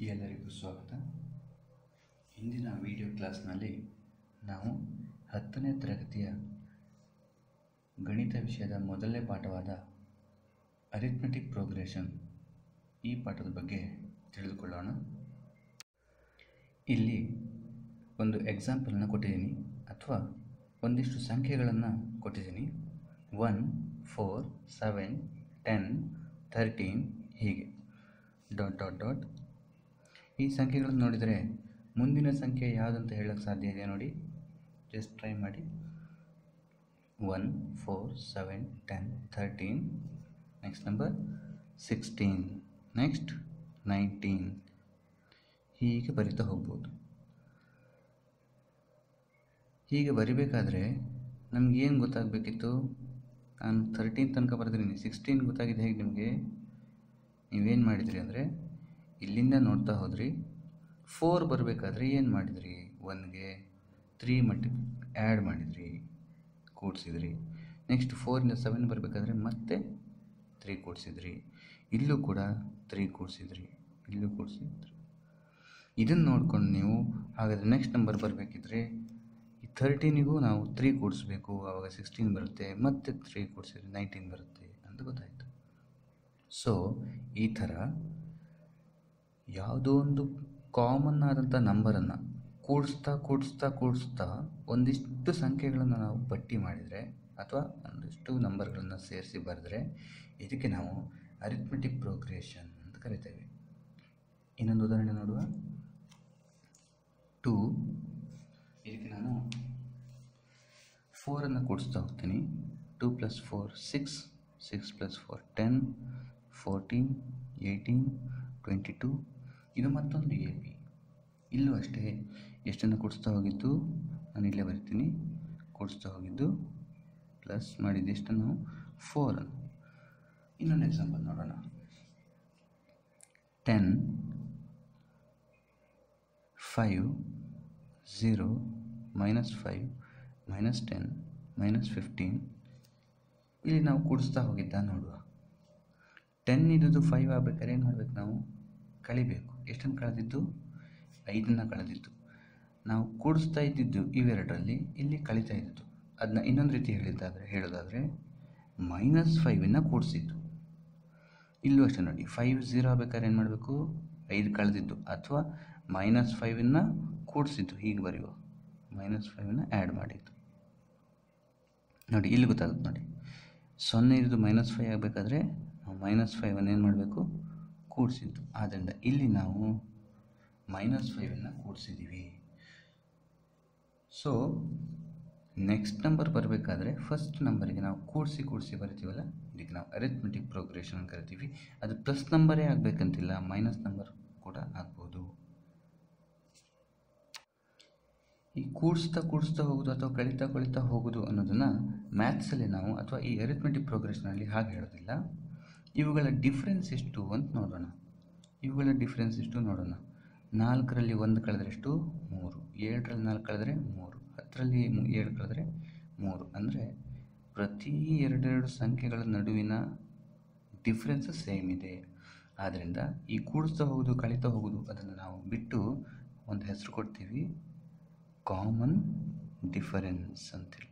ಎಲ್ಲರಿಗೂ ಸ್ವಾಗತ. ಇಂದಿನ ವಿಡಿಯೋ ಕ್ಲಾಸ್ನಲ್ಲಿ ನಾವು 10ನೇ ತರಗತಿಯ ಗಣಿತ ವಿಷಯದ ಮೊದಲನೇ ಪಾಠವಾದ ಅರಿಥ್ಮೆಟಿಕ್ ಪ್ರೋಗ್ರೆಷನ್ ಈ ಪಾಠದ ಬಗ್ಗೆ ತಿಳಿದುಕೊಳ್ಳೋಣ. ಇಲ್ಲಿ ಒಂದು ಎಕ್ಸಾಂಪಲ್ನ ಕೊಟ್ಟಿದ್ದೀನಿ ಅಥವಾ ಒಂದಿಷ್ಟು ಸಂಖ್ಯೆಗಳನ್ನು ಕೊಟ್ಟಿದ್ದೀನಿ. 1, 4, 7, 10, 13 ಹೀಗೆ ಡಾಟ್ ಈ ಸಂಖ್ಯೆಗಳನ್ನು ನೋಡಿದರೆ ಮುಂದಿನ ಸಂಖ್ಯೆ ಯಾವುದಂತ ಹೇಳೋಕ್ಕೆ ಸಾಧ್ಯ ಇದೆ ನೋಡಿ. ಜಸ್ಟ್ ಟ್ರೈ ಮಾಡಿ. 1, 4, 7, 10, 13, ನೆಕ್ಸ್ಟ್ ನಂಬರ್ 16, ನೆಕ್ಸ್ಟ್ 19 ಹೀಗೆ ಬರಿತಾ ಹೋಗ್ಬೋದು. ಹೀಗೆ ಬರಿಬೇಕಾದ್ರೆ ನಮಗೇನು ಗೊತ್ತಾಗಬೇಕಿತ್ತು? ನಾನು 13 ತನಕ ಬರೆದಿದ್ದೀನಿ. 16 ಗೊತ್ತಾಗಿದೆ ಹೇಗೆ ನಿಮಗೆ? ನೀವೇನು ಮಾಡಿದ್ರಿ ಅಂದರೆ ಇಲ್ಲಿಂದ ನೋಡ್ತಾ ಹೋದ್ರಿ. 4 ಬರಬೇಕಾದ್ರೆ ಏನು ಮಾಡಿದ್ರಿ? 1ಗೆ 3 ಆ್ಯಡ್ ಮಾಡಿದ್ರಿ, ಕೂಡಿಸಿದ್ರಿ. ನೆಕ್ಸ್ಟ್ 4ಇಂದ 7 ಬರಬೇಕಾದ್ರೆ ಮತ್ತೆ 3 ಕೂಡಿಸಿದ್ರಿ. ಇಲ್ಲೂ ಕೂಡ 3 ಕೂಡಿಸಿದ್ರಿ, ಇಲ್ಲೂ ಕೂಡಿಸಿದ್ರಿ. ಇದನ್ನು ನೋಡ್ಕೊಂಡು ನೀವು ಹಾಗಾದರೆ ನೆಕ್ಸ್ಟ್ ನಂಬರ್ ಬರಬೇಕಿದ್ರೆ ಈ 13ಗೂ ನಾವು 3 ಕೂಡಿಸ್ಬೇಕು, ಆವಾಗ 16 ಬರುತ್ತೆ. ಮತ್ತೆ 3 ಕೂಡಿಸಿದ್ರೆ 19 ಬರುತ್ತೆ ಅಂತ ಗೊತ್ತಾಯಿತು. ಸೊ ಈ ಥರ ಯಾವುದೋ ಒಂದು ಕಾಮನ್ ಆದಂಥ ನಂಬರನ್ನು ಕೂಡಿಸ್ತಾ ಒಂದಿಷ್ಟು ಸಂಖ್ಯೆಗಳನ್ನು ನಾವು ಪಟ್ಟಿ ಮಾಡಿದರೆ ಅಥವಾ ಒಂದಿಷ್ಟು ನಂಬರ್ಗಳನ್ನು ಸೇರಿಸಿ ಬರೆದ್ರೆ ಇದಕ್ಕೆ ನಾವು ಅರಿಥ್ಮೆಟಿಕ್ ಪ್ರೋಗ್ರೆಷನ್ ಅಂತ ಕರಿತೇವೆ. ಇನ್ನೊಂದು ಉದಾಹರಣೆ ನೋಡುವ. 2, ಇದಕ್ಕೆ ನಾನು 4ಅನ್ನು ಕೂಡಿಸ್ತಾ ಹೋಗ್ತೀನಿ. 2 + 4 6, 6 + 4 10, 14, 18, 22. ಇದು ಮತ್ತೊಂದು AP. ಇಲ್ಲೂ ಅಷ್ಟೇ ಎಷ್ಟನ್ನು ಕೂಡಿಸ್ತಾ ಹೋಗಿದ್ದು ನಾನು ಇಲ್ಲೇ ಬರಿತೀನಿ. ಕೂಡಿಸ್ತಾ ಹೋಗಿದ್ದು ಪ್ಲಸ್ ಮಾಡಿದ್ದು ಎಷ್ಟನ್ನು? 4. ಇನ್ನೊಂದು ಎಕ್ಸಾಂಪಲ್ ನೋಡೋಣ. 10, 5, 0, -5, -10, -15 ಇಲ್ಲಿ ನಾವು ಕೂಡಿಸ್ತಾ ಹೋಗಿದ್ದ ನೋಡುವ. 10 ಇದ್ದು 5 ಆಗಬೇಕಾದ್ರೆ ಏನು ಮಾಡಬೇಕು? ನಾವು ಕಳಿಬೇಕು. ಎಷ್ಟನ್ನು ಕಳೆದಿದ್ದು? 5ಅನ್ನು ಕಳೆದಿದ್ದು. ನಾವು ಕೂಡಿಸ್ತಾ ಇದ್ದಿದ್ದು ಇವೆರಡರಲ್ಲಿ, ಇಲ್ಲಿ ಕಳೀತಾ ಇದ್ದಿದ್ದು. ಅದನ್ನ ಇನ್ನೊಂದು ರೀತಿ ಹೇಳೋದಾದರೆ -5ಅನ್ನು ಕೂಡಿಸಿದ್ದು. ಇಲ್ಲೂ ಅಷ್ಟೇ ನೋಡಿ. 5 0 ಆಗಬೇಕಾದ್ರೆ ಏನು ಮಾಡಬೇಕು? 5 ಕಳೆದಿದ್ದು ಅಥವಾ -5ಅನ್ನು ಕೂಡಿಸಿದ್ದು. ಹೀಗೆ ಬರೆಯುವ. -5ಅನ್ನು ಆ್ಯಡ್ ಮಾಡಿದ್ದು ನೋಡಿ. ಇಲ್ಲಿ ಗೊತ್ತಾಗುತ್ತೆ ನೋಡಿ. 0 ಇದ್ದು -5 ಆಗಬೇಕಾದ್ರೆ ನಾವು -5ಅನ್ನು ಏನು ಮಾಡಬೇಕು? ಕೂಡಿಸಿದ್ದು. ಆದ್ದರಿಂದ ಇಲ್ಲಿ ನಾವು -5ಅನ್ನು ಕೂಡಿಸಿದ್ದೀವಿ. ಸೊ ನೆಕ್ಸ್ಟ್ ನಂಬರ್ ಬರಬೇಕಾದ್ರೆ ಫಸ್ಟ್ ನಂಬರಿಗೆ ನಾವು ಕೂಡಿಸಿ ಬರಿತೀವಲ್ಲ, ಇದಕ್ಕೆ ನಾವು ಅರಿಥ್ಮೆಟಿಕ್ ಪ್ರೋಗ್ರೆಷನ್ ಅಂತ ಕರಿತೀವಿ. ಅದು ಪ್ಲಸ್ ನಂಬರೇ ಆಗಬೇಕಂತಿಲ್ಲ, ಮೈನಸ್ ನಂಬರ್ ಕೂಡ ಆಗ್ಬೋದು. ಈ ಕೂಡಿಸ್ತಾ ಹೋಗೋದು ಅಥವಾ ಕಳೀತಾ ಹೋಗೋದು ಅನ್ನೋದನ್ನು ಮ್ಯಾಥ್ಸಲ್ಲಿ ನಾವು ಅಥವಾ ಈ ಅರಿಥ್ಮೆಟಿಕ್ ಪ್ರೋಗ್ರೆಷನಲ್ಲಿ ಹಾಗೆ ಹೇಳೋದಿಲ್ಲ. ಇವುಗಳ ಡಿಫ್ರೆನ್ಸ್ ಎಷ್ಟು ಅಂತ ನೋಡೋಣ. 4ರಲ್ಲಿ 1 ಕಳೆದ್ರೆ ಎಷ್ಟು? 3. 7ರಲ್ಲಿ 4 ಕಳೆದ್ರೆ 3. 10ರಲ್ಲಿ 7 ಕಳೆದ್ರೆ 3. ಅಂದರೆ ಪ್ರತಿ ಎರಡೆರಡು ಸಂಖ್ಯೆಗಳ ನಡುವಿನ ಡಿಫ್ರೆನ್ಸ್ ಸೇಮ್ ಇದೆ. ಆದ್ದರಿಂದ ಈ ಕೂಡಿಸ್ತಾ ಹೋಗೋದು ಕಳೀತಾ ಹೋಗೋದು ಅದನ್ನು ನಾವು ಬಿಟ್ಟು ಒಂದು ಹೆಸರು ಕೊಡ್ತೀವಿ, ಕಾಮನ್ ಡಿಫರೆನ್ಸ್ ಅಂತೇಳಿ.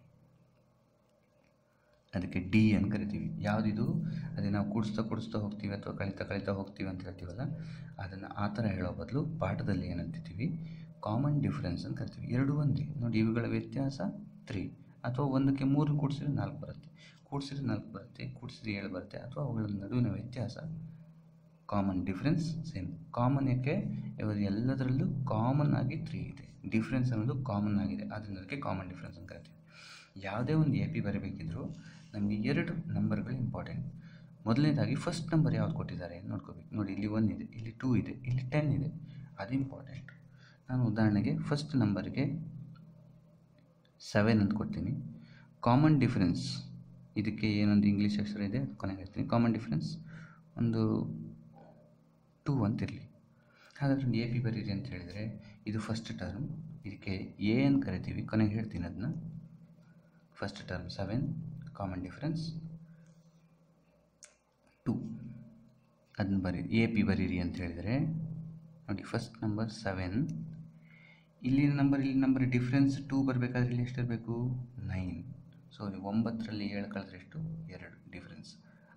ಅದಕ್ಕೆ D ಅಂತ ಕರಿತೀವಿ. ಯಾವುದಿದು? ಅದೇ ನಾವು ಕೂಡಿಸ್ತಾ ಹೋಗ್ತೀವಿ ಅಥವಾ ಕಳೀತಾ ಹೋಗ್ತೀವಿ ಅಂತ ಹೇಳ್ತೀವಲ್ಲ, ಅದನ್ನು ಆ ಥರ ಹೇಳೋ ಬದಲು ಪಾಠದಲ್ಲಿ ಏನಂತೀವಿ? ಕಾಮನ್ ಡಿಫರೆನ್ಸ್ ಅಂತ ಕರಿತೀವಿ. ಎರಡು ಒಂದೇ ನೋಡಿ. ಇವುಗಳ ವ್ಯತ್ಯಾಸ 3 ಅಥವಾ 1ಕ್ಕೆ 3 ಕೂಡಿಸಿದ್ರೆ 4 ಬರುತ್ತೆ, ಕೂಡಿಸಿದ್ರೆ 7 ಬರುತ್ತೆ. ಅಥವಾ ಅವುಗಳ ನಡುವಿನ ವ್ಯತ್ಯಾಸ ಕಾಮನ್ ಡಿಫರೆನ್ಸ್ ಸೇಮ್. ಕಾಮನ್ ಯಾಕೆ? ಎಲ್ಲದರಲ್ಲೂ ಕಾಮನ್ ಆಗಿ 3 ಇದೆ. ಡಿಫ್ರೆನ್ಸ್ ಅನ್ನೋದು ಕಾಮನ್ ಆಗಿದೆ, ಆದ್ದರಿಂದ ಅದಕ್ಕೆ ಕಾಮನ್ ಡಿಫರೆನ್ಸ್ ಅಂತ ಕರಿತೀವಿ. ಯಾವುದೇ ಒಂದು AP ಬರಬೇಕಿದ್ರೂ ನಮಗೆ 2 ನಂಬರ್ಗಳು ಇಂಪಾರ್ಟೆಂಟ್. ಮೊದಲನೇದಾಗಿ ಫಸ್ಟ್ ನಂಬರ್ ಯಾವ್ದು ಕೊಟ್ಟಿದ್ದಾರೆ ನೋಡ್ಕೋಬೇಕು. ನೋಡಿ, ಇಲ್ಲಿ 1 ಇದೆ, ಇಲ್ಲಿ 2 ಇದೆ, ಇಲ್ಲಿ 10 ಇದೆ. ಅದು ಇಂಪಾರ್ಟೆಂಟ್. ನಾನು ಉದಾಹರಣೆಗೆ ಫಸ್ಟ್ ನಂಬರ್ಗೆ 7 ಅಂತ ಕೊಡ್ತೀನಿ. ಕಾಮನ್ ಡಿಫರೆನ್ಸ್ ಇದಕ್ಕೆ ಏನೊಂದು ಇಂಗ್ಲೀಷ್ ಅಕ್ಷರ ಇದೆ, ಕೊನೆಗೆ ಹೇಳ್ತೀನಿ. ಕಾಮನ್ ಡಿಫರೆನ್ಸ್ ಒಂದು 2 ಅಂತಿರಲಿ. ಹಾಗಾದರೆ ಒಂದು AP ಬರೀರಿ ಅಂತ ಹೇಳಿದರೆ ಇದು ಫಸ್ಟ್ ಟರ್ಮ್, ಇದಕ್ಕೆ A ಅಂತ ಕರಿತೀವಿ. ಕೊನೆಗೆ ಹೇಳ್ತೀನಿ ಅದನ್ನ. First term 7, common difference 2. ಅದನ್ನ AP ಬರೀರಿ ಅಂತ ಹೇಳಿದರೆ ನೋಡಿ ಫಸ್ಟ್ ನಂಬರ್ 7, ಇಲ್ಲಿನ ನಂಬರ್ ಡಿಫ್ರೆನ್ಸ್ 2 ಬರಬೇಕಾದ್ರೆ ಇಲ್ಲಿ ಎಷ್ಟಿರಬೇಕು 9. ಸೊ 9ರಲ್ಲಿ 7 ಕಳೆದ್ರೆ ಎಷ್ಟು 2 ಡಿಫ್ರೆನ್ಸ್.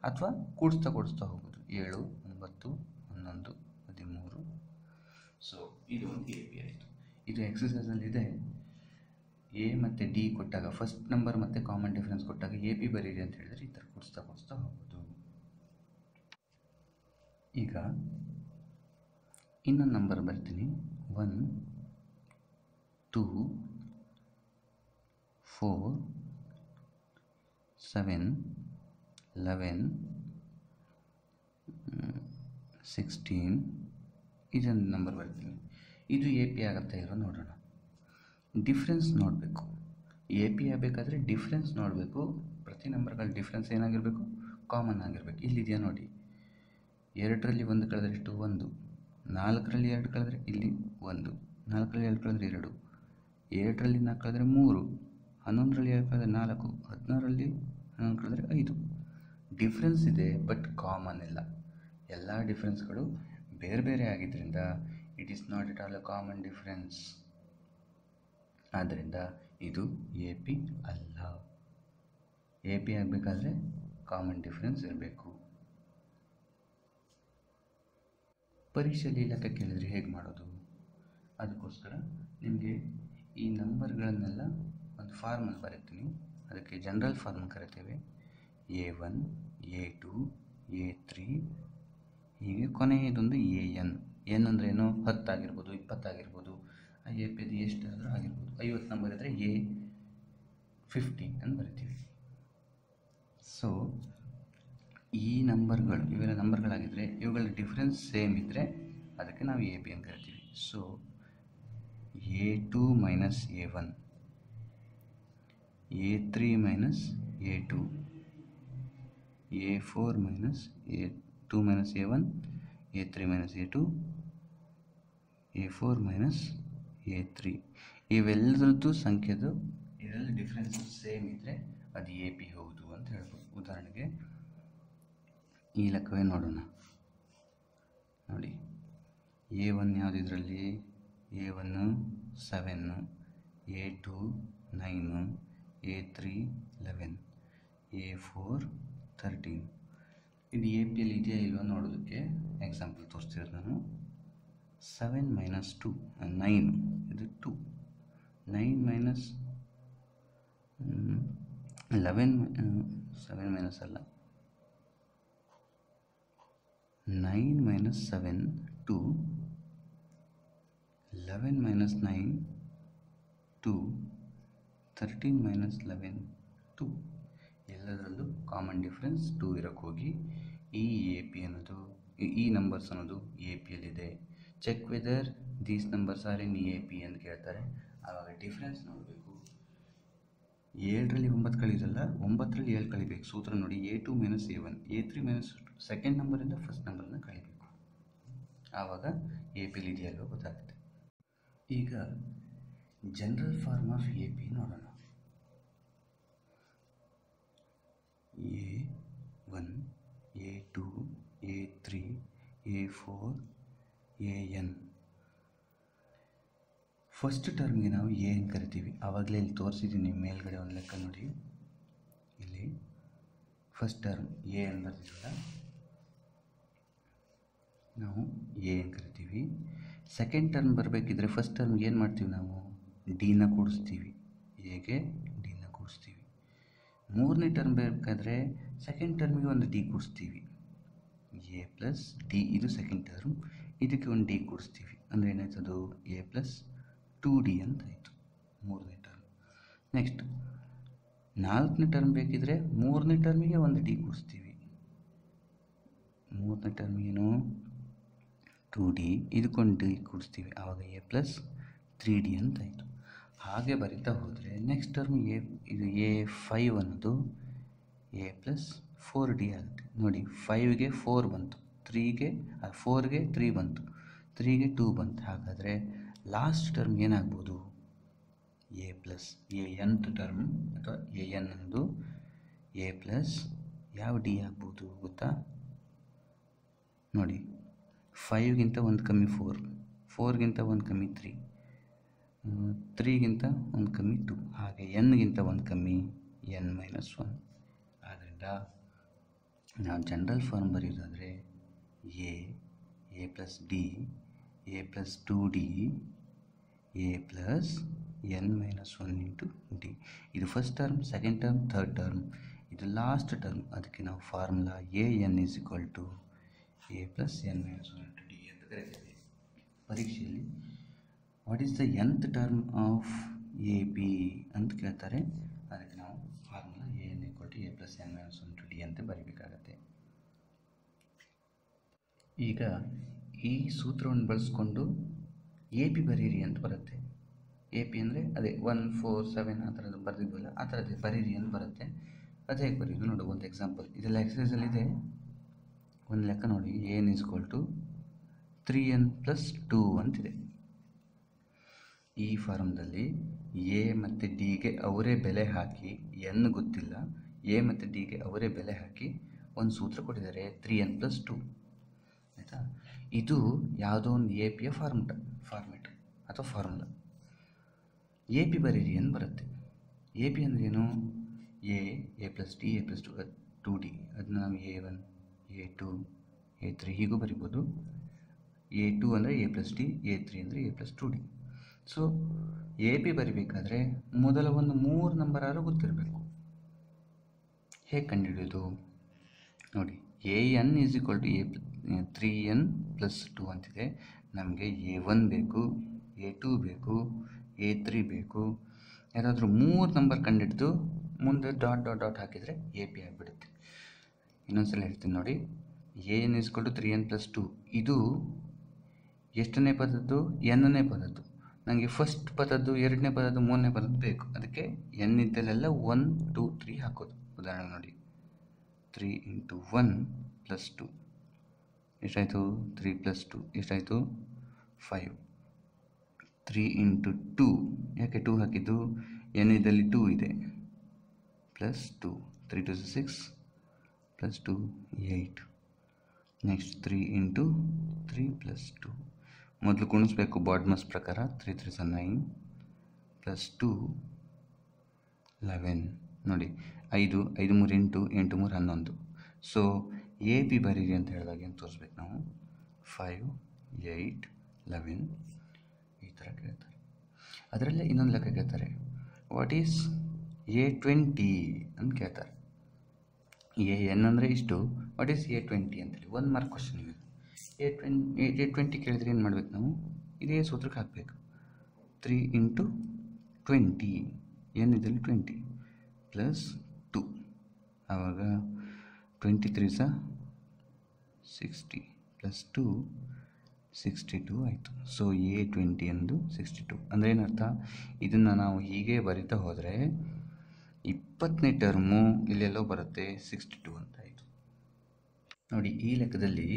ಅಥವಾ ಕೂಡಿಸ್ತಾ ಹೋಗೋದು 7, 9, 11, 13. ಸೊ ಇದು ಒಂದು ಎ ಪಿ ಆಯಿತು. ಇದು ಎಕ್ಸಸೈಸಲ್ಲಿದೆ. ಎ ಮತ್ತು ಡಿ ಕೊಟ್ಟಾಗ ಫಸ್ಟ್ ನಂಬರ್ ಮತ್ತು ಕಾಮನ್ ಡಿಫ್ರೆನ್ಸ್ ಕೊಟ್ಟಾಗ ಎ ಪಿ ಬರೀರಿ ಅಂತ ಹೇಳಿದ್ರೆ ಈ ಥರ ಕೂಡಿಸ್ತಾ ಹೋಗೋದು. ಈಗ ಇನ್ನೊಂದು ನಂಬರ್ ಬರ್ತೀನಿ. 1, 2, 4, 7, 11, 16 ಇದೊಂದು ನಂಬರ್ ಬರ್ತೀನಿ. ಇದು ಎ ಪಿ ಆಗುತ್ತಾ ಇಲ್ವ ನೋಡೋಣ. ಡಿಫ್ರೆನ್ಸ್ ನೋಡಬೇಕು. ಎ ಪಿ ಆಗಬೇಕಾದ್ರೆ ಡಿಫ್ರೆನ್ಸ್ ನೋಡಬೇಕು. ಪ್ರತಿ ನಂಬರ್ಗಳ ಡಿಫ್ರೆನ್ಸ್ ಏನಾಗಿರಬೇಕು ಕಾಮನ್ ಆಗಿರಬೇಕು. ಇಲ್ಲಿದೆಯಾ ನೋಡಿ, 2ರಲ್ಲಿ 1 ಕಳೆದ್ರೆ ಎಷ್ಟು 1, 4ರಲ್ಲಿ 2 ಕಳೆದ್ರೆ ಇಲ್ಲಿ 1, 4ರಲ್ಲಿ 2 ಕಳೆದ್ರೆ 2, 7ರಲ್ಲಿ 4 ಕಳೆದ್ರೆ 3, 11ರಲ್ಲಿ 2 ಕಳೆದ್ರೆ 4, 16ರಲ್ಲಿ 11 ಕಳೆದ್ರೆ 5. ಡಿಫ್ರೆನ್ಸ್ ಇದೆ ಬಟ್ ಕಾಮನ್ ಇಲ್ಲ. ಎಲ್ಲ ಡಿಫ್ರೆನ್ಸ್ಗಳು ಬೇರೆ ಬೇರೆ ಆಗಿದ್ದರಿಂದ it is not at all a common difference. ಆದ್ದರಿಂದ ಇದು ಎ ಪಿ ಅಲ್ಲ. ಎ ಪಿ ಆಗಬೇಕಾದ್ರೆ ಕಾಮನ್ ಡಿಫ್ರೆನ್ಸ್ ಇರಬೇಕು. ಪರೀಕ್ಷೆಯಲ್ಲಿ ಲೆಕ್ಕ ಕೇಳಿದರೆ ಹೇಗೆ ಮಾಡೋದು? ಅದಕ್ಕೋಸ್ಕರ ನಿಮಗೆ ಈ ನಂಬರ್ಗಳನ್ನೆಲ್ಲ ಒಂದು ಫಾರ್ಮಲ್ಲಿ ಬರೀತೀನಿ. ಅದಕ್ಕೆ ಜನರಲ್ ಫಾರ್ಮ್ ಕರಿತೇವೆ. A1, A2, A3 ಹೀಗೆ ಕೊನೆಯದೊಂದು AN. ಎನ್ ಅಂದರೆ ಏನು 10 ಆಗಿರ್ಬೋದು, 20 ಆಗಿರ್ಬೋದು. ಎ ಪಿ ಅದು ಎಷ್ಟಾದರೂ ಆಗಿರ್ಬೋದು. 50 ನಂಬರ್ ಇದ್ದರೆ A50 ಅಂತ ಬರಿತೀವಿ. ಸೊ ಈ ನಂಬರ್ಗಳು ಇವೆಲ್ಲ ನಂಬರ್ಗಳಾಗಿದ್ದರೆ ಇವುಗಳ ಡಿಫ್ರೆನ್ಸ್ ಸೇಮ್ ಇದ್ದರೆ ಅದಕ್ಕೆ ನಾವು ಎ ಪಿ ಅಂತ ಕರಿತೀವಿ. So A2 minus A1, A3 minus A2, A4 minus A2 minus A1, A3 minus A2, A4 minus A3. ಇವೆಲ್ಲರದ್ದು ಸಂಖ್ಯೆದು ಇದರಲ್ಲಿ ಡಿಫ್ರೆನ್ಸ್ ಸೇಮ್ ಇದ್ದರೆ ಅದು ಎ ಪಿ ಹೌದು ಅಂತ ಹೇಳ್ಬೋದು. ಉದಾಹರಣೆಗೆ ಈ ಲೆಕ್ಕವೇ ನೋಡೋಣ. ನೋಡಿ A1 ಯಾವುದು ಇದರಲ್ಲಿ? A1 7, A2 9, A3 11, A4 13. ಇದು ಎ ಪಿಯಲ್ಲಿ ಇದೆಯಾ ಇಲ್ವಾ ನೋಡೋದಕ್ಕೆ ಎಕ್ಸಾಂಪಲ್ ತೋರಿಸ್ತಿರೋದು ನಾನು. 7 ಮೈನಸ್ 2 9, ಇದು 2. 9 ಮೈನಸ್ 11 7 ಮೈನಸ್ ಅಲ್ಲ, 9 ಮೈನಸ್ 7 2, 11 ಮೈನಸ್ 9 2, 13 ಮೈನಸ್ 11 2. ಎಲ್ಲದರಲ್ಲೂ ಕಾಮನ್ ಡಿಫ್ರೆನ್ಸ್ 2 ಇರೋಕ್ಕೆ ಹೋಗಿ ಈ ಎ ಪಿ ಅನ್ನೋದು ಈ ನಂಬರ್ಸ್ ಅನ್ನೋದು ಎ ಪಿಯಲ್ಲಿದೆ. Check whether these numbers are in A P ಅಂತ ಕೇಳ್ತಾರೆ. ಆವಾಗ ಡಿಫ್ರೆನ್ಸ್ ನೋಡಬೇಕು. 7ರಲ್ಲಿ 9 ಕಳಿರಲ್ಲ, 9ರಲ್ಲಿ 7 ಕಳಿಬೇಕು. ಸೂತ್ರ ನೋಡಿ, A2 minus A1, A3 minus second ನಂಬರಿಂದ ಫಸ್ಟ್ ನಂಬರನ್ನು ಕಳಿಬೇಕು. ಆವಾಗ ಎ ಪಿಲಿ ಇದೆಯಲ್ವ ಗೊತ್ತಾಗುತ್ತೆ. ಈಗ general form of A P ನೋಡೋಣ. A1, A2, A3, A4, AN. First ಟರ್ಮ್ಗೆ ನಾವು ಎ ಅಂತ ಕರಿತೀವಿ. ಆವಾಗಲೇ ಇಲ್ಲಿ ತೋರಿಸಿದ್ದೀನಿ ಮೇಲ್ಗಡೆ ಒಂದು ಲೆಕ್ಕ ನೋಡಿ. ಇಲ್ಲಿ ಫಸ್ಟ್ ಟರ್ಮ್ ಎ ಅಂತ ಬರ್ತಿದ್ವಲ್ಲ, ನಾವು ಎ ಅಂತ ಕರಿತೀವಿ. ಸೆಕೆಂಡ್ ಟರ್ಮ್ ಬರಬೇಕಿದ್ರೆ ಫಸ್ಟ್ ಟರ್ಮ್ಗೆ ಏನು ಮಾಡ್ತೀವಿ ನಾವು? ಡಿನ ಕೂಡಿಸ್ತೀವಿ. ಎಗೆ ಡಿನ ಕೂಡಿಸ್ತೀವಿ. ಮೂರನೇ ಟರ್ಮ್ ಬೇಕಾದರೆ ಸೆಕೆಂಡ್ ಟರ್ಮಿಗೆ ಒಂದು ಡಿ ಕೂಡಿಸ್ತೀವಿ. ಎ ಪ್ಲಸ್ ಡಿ ಇದು ಸೆಕೆಂಡ್ ಟರ್ಮ್. ಇದಕ್ಕೆ ಒಂದು ಡಿ ಕೂಡಿಸ್ತೀವಿ. ಅಂದರೆ ಏನಾಯ್ತದು? ಎ ಪ್ಲಸ್ 2D ಅಂತಾಯಿತು ಮೂರನೇ ಟರ್ಮ್. ನೆಕ್ಸ್ಟ್ ನಾಲ್ಕನೇ ಟರ್ಮ್ ಬೇಕಿದ್ರೆ ಮೂರನೇ ಟರ್ಮಿಗೆ ಒಂದು ಡಿ ಕೂಡಿಸ್ತೀವಿ. ಮೂರನೇ ಟರ್ಮಿಗೇನು 2D, ಇದಕ್ಕೊಂದು ಡಿ ಕೂಡಿಸ್ತೀವಿ. ಆವಾಗ ಎ ಪ್ಲಸ್ 3D ಅಂತಾಯಿತು. ಹಾಗೆ ಬರಿತಾ ಹೋದರೆ ನೆಕ್ಸ್ಟ್ ಟರ್ಮ್ ಇದು A5 ಅನ್ನೋದು ಎ ಪ್ಲಸ್ 4D ಆಗುತ್ತೆ. ನೋಡಿ 5ಗೆ 4 ಬಂತು, 4ಗೆ 3 ಬಂತು, 3ಗೆ 2 ಬಂತು. ಹಾಗಾದರೆ ಲಾಸ್ಟ್ ಟರ್ಮ್ ಏನಾಗ್ಬೋದು? ಎ ಪ್ಲಸ್ nth ಟರ್ಮ್ ಅಥವಾ AN ಅನ್ನೋದು ಎ ಪ್ಲಸ್ ಯಾವ ಡಿ ಆಗ್ಬೋದು ಗೊತ್ತಾ? ನೋಡಿ 5ಗಿಂತ ಒಂದು ಕಮ್ಮಿ 4, 4ಗಿಂತ 1 ಕಮ್ಮಿ 3, 3ಗಿಂತ 1 ಕಮ್ಮಿ 2, ಹಾಗೆ ಎನ್ಗಿಂತ 1 ಕಮ್ಮಿ n-1. ಆದ್ದರಿಂದ ನಾವು ಜನರಲ್ ಫಾರ್ಮ್ ಬರೆಯೋದಾದರೆ A plus D, A plus 2d, A plus n-1 into D. ಇದು first term, second term, third term, ಇದು ಲಾಸ್ಟ್ ಟರ್ಮ್. ಅದಕ್ಕೆ ನಾವು formula an = a plus n-1 into D ಅಂತ ಕರೀತೀವಿ. ಪರೀಕ್ಷೆಯಲ್ಲಿ what is the nth term of A B ಅಂತ ಕೇಳ್ತಾರೆ. ಅದಕ್ಕೆ ನಾವು formula an = a plus n-1 into D ಅಂತ ಬರೀಬೇಕಾಗತ್ತೆ. ಈಗ ಈ ಸೂತ್ರವನ್ನು ಬಳಸ್ಕೊಂಡು ಎ ಪಿ ಬರೀರಿ ಅಂತ ಬರುತ್ತೆ. ಎ ಪಿ ಅಂದರೆ ಅದೇ 1, 4, 7 ಆ ಥರದ್ದು ಬರೆದಿದ್ವಲ್ಲ, ಆ ಥರದ್ದು ಬರೀರಿ ಅಂತ ಬರುತ್ತೆ. ಅದು ಹೇಗೆ ಬರೆಯೋದು ನೋಡು, ಒಂದು ಎಕ್ಸಾಂಪಲ್. ಇದೆಲ್ಲ ಎಕ್ಸಸೈಸಲ್ಲಿದೆ, ಒಂದು ಲೆಕ್ಕ ನೋಡಿ. an = 3n + 2 ಅಂತಿದೆ. ಈ ಫಾರ್ಮ್ದಲ್ಲಿ ಎ ಮತ್ತು ಡಿಗೆ ಅವರೇ ಬೆಲೆ ಹಾಕಿ, ಎನ್ ಗೊತ್ತಿಲ್ಲ, ಎ ಮತ್ತು ಡಿಗೆ ಅವರೇ ಬೆಲೆ ಹಾಕಿ ಒಂದು ಸೂತ್ರ ಕೊಟ್ಟಿದ್ದಾರೆ, 3n + 2. ಆಯಿತಾ? ಇದು ಯಾವುದೋ ಒಂದು ಎ ಪಿಯ ಫಾರ್ಮೆಟ್ ಅಥವಾ ಫಾರ್ಮುಲಾ. ಎ ಪಿ ಬರೀರಿ ಅಂತ ಬರುತ್ತೆ. ಎ ಪಿ ಅಂದರೆ ಏನು? A plus D, A plus 2d. ಅದನ್ನ ನಾವು a1, a2, a3 ಹೀಗೂ ಬರಿಬೋದು. a2 ಅಂದರೆ a ಪ್ಲಸ್ ಡಿ, a3 ಅಂದರೆ a plus 2d. So A P ಬರಿಬೇಕಾದ್ರೆ ಮೊದಲ ಒಂದು 3 ನಂಬರ್ ಆದರೂ ಗೊತ್ತಿರಬೇಕು. ಹೇಗೆ ಕಂಡುಹಿಡಿಯೋದು ನೋಡಿ. an = 3n + 2 ಅಂತಿದೆ. ನಮಗೆ a1 ಬೇಕು, a2 ಬೇಕು, a3 ಬೇಕು. ಯಾರಾದರೂ 3 ನಂಬರ್ ಕಂಡುಹಿಡಿದು ಮುಂದೆ ಡಾಟ್ ಹಾಕಿದರೆ ಎ ಪಿ ಆಗಿಬಿಡುತ್ತೆ. ಇನ್ನೊಂದ್ಸಲ ಹೇಳ್ತೀನಿ ನೋಡಿ. an = 3n + 2. ಇದು ಎಷ್ಟನೇ ಪದದ್ದು? n-ನೇ ಪದದ್ದು. ನನಗೆ ಫಸ್ಟ್ ಪದದ್ದು, 2ನೇ ಪದದ್ದು, 3ನೇ ಪದದ್ದು ಬೇಕು. ಅದಕ್ಕೆ n ಇದ್ದಲ್ಲೆಲ್ಲ 1, 2, 3 ಹಾಕೋದು. ಉದಾಹರಣೆ ನೋಡಿ, 3 × 1 + 2 ಎಷ್ಟಾಯಿತು? 3 + 2 ಎಷ್ಟಾಯಿತು? 5. 3 × 2, ಯಾಕೆ 2 ಹಾಕಿದ್ದು? n ಇದ್ದಲ್ಲಿ 2 ಇದೆ, +2. 3 × 2 = 6 +2 8. ನೆಕ್ಸ್ಟ್ 3 × 3 + 2. ಮೊದಲು ಗುಣಿಸ್ಬೇಕು ಬಾಡ್ಮಸ್ ಪ್ರಕಾರ. 3 × 3 = 9 +2 11. ನೋಡಿ, 5 5 3 8 8 3 11. ಸೊ ಎ ಪಿ ಬರೀರಿ ಅಂತ ಹೇಳಿದಾಗ ಏನು ತೋರಿಸ್ಬೇಕು ನಾವು? 5 8 11 ಈ ಥರ ಕೇಳ್ತಾರೆ. ಅದರಲ್ಲೇ ಇನ್ನೊಂದು ಲೆಕ್ಕ ಕೇಳ್ತಾರೆ. ವಾಟ್ ಈಸ್ a20 ಅಂತ ಕೇಳ್ತಾರೆ. ಎನ್ ಅಂದರೆ ಇಷ್ಟು, ವಾಟ್ ಈಸ್ a20 ಅಂತೇಳಿ 1 ಮಾರ್ಕ್ ಕ್ವಶನ್ ಇದೆ. a20 ಕೇಳಿದ್ರೆ ಏನು ಮಾಡ್ಬೇಕು ನಾವು? ಇದೇ ಸೂತ್ರಕ್ಕೆ ಹಾಕಬೇಕು. 3 × 20, n ಇದ್ದಲ್ಲಿ 20 +2. ಆವಾಗ 23 = 60 +2 62 ಆಯಿತು. ಸೊ a20 ಎಂದು 62. ಅಂದರೆ ಏನರ್ಥ? ಇದನ್ನು ನಾವು ಹೀಗೆ ಬರಿತಾ ಹೋದರೆ 20ನೇ ಟರ್ಮು ಇಲ್ಲೆಲ್ಲೋ ಬರುತ್ತೆ, 62 ಅಂತ ಆಯಿತು. ನೋಡಿ, ಈ ಲೆಕ್ಕದಲ್ಲಿ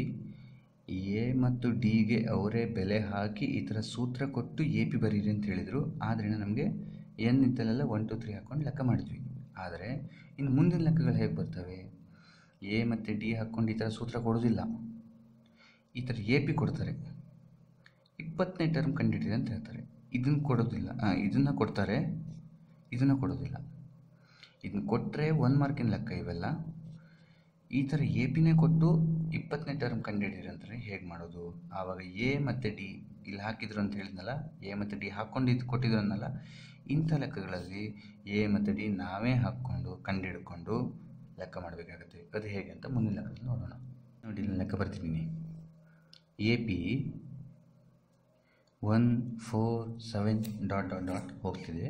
ಎ ಮತ್ತು ಡಿಗೆ ಅವರೇ ಬೆಲೆ ಹಾಕಿ ಈ ಥರ ಸೂತ್ರ ಕೊಟ್ಟು ಎ ಪಿ ಬರೀರಿ ಅಂತ ಹೇಳಿದರು. ಆದರೆ ನಮಗೆ n ಇದ್ದಲ್ಲೆಲ್ಲ 1, 2, 3 ಹಾಕ್ಕೊಂಡು ಲೆಕ್ಕ ಮಾಡಿದ್ವಿ. ಆದರೆ ಇನ್ನು ಮುಂದಿನ ಲೆಕ್ಕಗಳು ಹೇಗೆ ಬರ್ತವೆ? ಎ ಮತ್ತು ಡಿ ಹಾಕ್ಕೊಂಡು ಈ ಥರ ಸೂತ್ರ ಕೊಡೋದಿಲ್ಲ. ಈ ಥರ ಎ ಪಿ ಕೊಡ್ತಾರೆ, 20ನೇ ಟರ್ಮ್ ಕಂಡುಹಿಡಿಯಿರಿ ಅಂತ ಹೇಳ್ತಾರೆ. ಇದನ್ನು ಕೊಡೋದಿಲ್ಲ, ಇದನ್ನು ಕೊಡ್ತಾರೆ, ಇದನ್ನು ಕೊಡೋದಿಲ್ಲ. ಇದನ್ನು ಕೊಟ್ಟರೆ 1 ಮಾರ್ಕಿನ ಲೆಕ್ಕ ಇವೆಲ್ಲ. ಈ ಥರ ಎ ಪಿನೇ ಕೊಟ್ಟು 20ನೇ ಟರ್ಮ್ ಕಂಡುಹಿಡಿಯಿರಿ ಅಂತಾರೆ. ಹೇಗೆ ಮಾಡೋದು? ಆವಾಗ ಎ ಮತ್ತು ಡಿ ಇಲ್ಲಿ ಹಾಕಿದ್ರು ಅಂತ ಹೇಳಿದ್ನಲ್ಲ, ಎ ಮತ್ತು ಡಿ ಹಾಕ್ಕೊಂಡು ಕೊಟ್ಟಿದ್ರು ಅನ್ನಲ್ಲ. ಇಂಥ ಲೆಕ್ಕಗಳಲ್ಲಿ ಎ ಮತ್ತು ಡಿ ನಾವೇ ಹಾಕ್ಕೊಂಡು ಕಂಡುಹಿಡ್ಕೊಂಡು ಲೆಕ್ಕ ಮಾಡಬೇಕಾಗುತ್ತೆ. ಅದು ಹೇಗೆ ಅಂತ ಮುಂದಿನ ಲೆಕ್ಕದಲ್ಲಿ ನೋಡೋಣ. ನೋಡಿ, ಇಲ್ಲಿ ಲೆಕ್ಕ ಬರ್ತಿದ್ದೀನಿ. ಎ ಪಿ 1 4 7 ... ಹೋಗ್ತಿದೆ.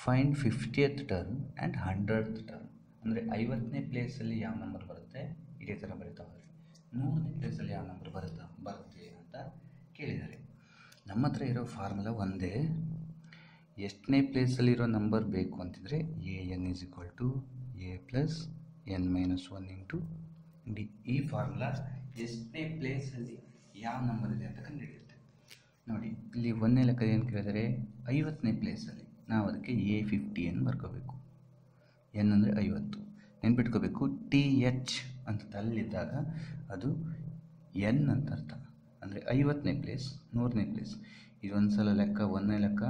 Find 50th term and 100th term. ಅಂದರೆ 50ನೇ ಪ್ಲೇಸಲ್ಲಿ ಯಾವ ನಂಬರ್ ಬರುತ್ತೆ, ಇದೇ ಥರ ಬರೀತಾ ಹೋದರೆ 100ನೇ ಪ್ಲೇಸಲ್ಲಿ ಯಾವ ನಂಬರ್ ಬರುತ್ತೆ ಅಂತ ಕೇಳಿದ್ದಾರೆ. ನಮ್ಮ ಹತ್ರ ಇರೋ ಫಾರ್ಮುಲಾ ಒಂದೇ. ಎಷ್ಟನೇ ಪ್ಲೇಸಲ್ಲಿರೋ ನಂಬರ್ ಬೇಕು ಅಂತಿದ್ರೆ an = a plus n-1 into D. ಈ ಫಾರ್ಮುಲಾ ಎಷ್ಟನೇ ಪ್ಲೇಸಲ್ಲಿ ಯಾವ ನಂಬರ್ ಇದೆ ಅಂತ ಕಂಡುಹಿಡಿಯುತ್ತೆ. ನೋಡಿ, ಇಲ್ಲಿ 1ನೇ ಲೆಕ್ಕ ಏನು ಕೇಳಿದರೆ 50ನೇ ಪ್ಲೇಸಲ್ಲಿ. ನಾವು ಅದಕ್ಕೆ a50 ಅಂತ ಬರ್ಕೋಬೇಕು. n ಅಂದರೆ 50. ನೆನ್ಪಿಟ್ಕೋಬೇಕು, TH ಅಂತ ತಲ್ಲಿದ್ದಾಗ ಅದು n ಅಂತ ಅರ್ಥ. ಅಂದರೆ 50ನೇ ಪ್ಲೇಸ್ 100ನೇ ಪ್ಲೇಸ್. ಇದೊಂದು ಸಲ ಲೆಕ್ಕ, 1ನೇ ಲೆಕ್ಕ